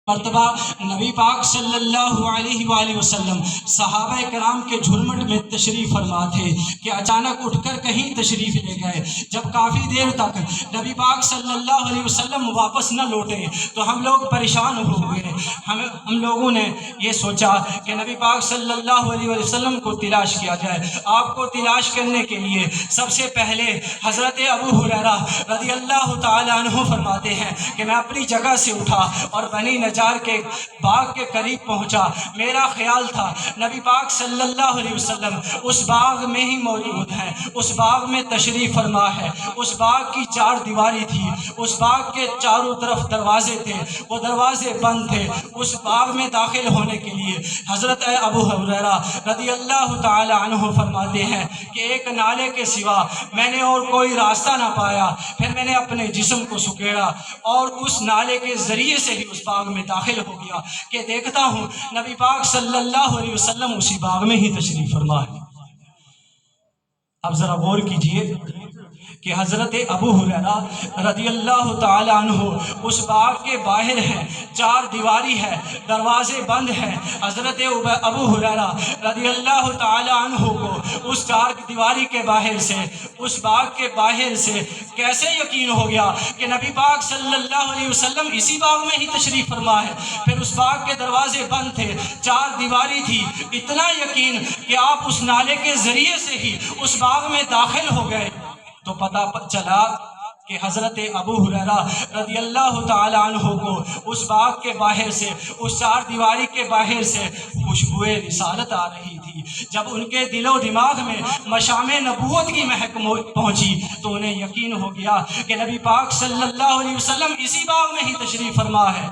مرتبہ نبی پاک صلی اللہ علیہ وآلہ وسلم صحابہ کرام کے جھرمٹ میں تشریف فرما تھے کہ اچانک اٹھ کر کہیں تشریف لے گئے۔ جب کافی دیر تک نبی پاک صلی اللہ علیہ وسلم واپس نہ لوٹے تو ہم لوگ پریشان ہو گئے۔ ہم لوگوں نے یہ سوچا کہ نبی پاک صلی اللہ علیہ وسلم کو تلاش کیا جائے۔ آپ کو تلاش کرنے کے لیے سب سے پہلے حضرت ابو ہریرہ رضی اللہ تعالی عنہ فرماتے ہیں کہ میں اپنی جگہ سے اٹھا اور بنی نجار کے باغ کے قریب پہنچا۔ میرا خیال تھا نبی پاک صلی اللہ علیہ وسلم اس باغ میں ہی موجود ہیں، اس باغ میں تشریف فرما ہے۔ اس باغ کی چار دیواری تھی، اس باغ کے چاروں طرف دروازے تھے، وہ دروازے بند تھے۔ اس باغ میں داخل ہونے کے لیے حضرت ابو ہریرہ رضی اللہ تعالی عنہ فرماتے ہیں کہ ایک نالے کے سوا میں نے اور کوئی راستہ نہ پایا۔ پھر میں نے اپنے جسم کو سکیڑا اور اس نالے کے ذریعے سے ہی اس باغ میں داخل ہو گیا کہ دیکھتا ہوں نبی پاک صلی اللہ علیہ وسلم اسی باغ میں ہی تشریف فرما ہے۔ اب ذرا غور کیجئے کہ حضرت ابو ہریرہ رضی اللہ تعالی عنہ اس باغ کے باہر ہیں، چار دیواری ہے، دروازے بند ہیں۔ حضرت ابو ہریرہ رضی اللہ تعالی عنہ کو اس چار دیواری کے باہر سے، اس باغ کے باہر سے کیسے یقین ہو گیا کہ نبی پاک صلی اللہ علیہ وسلم اسی باغ میں ہی تشریف فرما ہے؟ پھر اس باغ کے دروازے بند تھے، چار دیواری تھی، اتنا یقین کہ آپ اس نالے کے ذریعے سے ہی اس باغ میں داخل ہو گئے۔ تو پتہ چلا کہ حضرت ابو ہریرہ رضی اللہ تعالی عنہ کو اس باغ کے باہر سے، اس چار دیواری کے باہر سے خوشبوئے رسالت آ رہی تھی۔ جب ان کے دل و دماغ میں مشام نبوت کی مہک پہنچی تو انہیں یقین ہو گیا کہ نبی پاک صلی اللہ علیہ وسلم اسی باغ میں ہی تشریف فرما ہے۔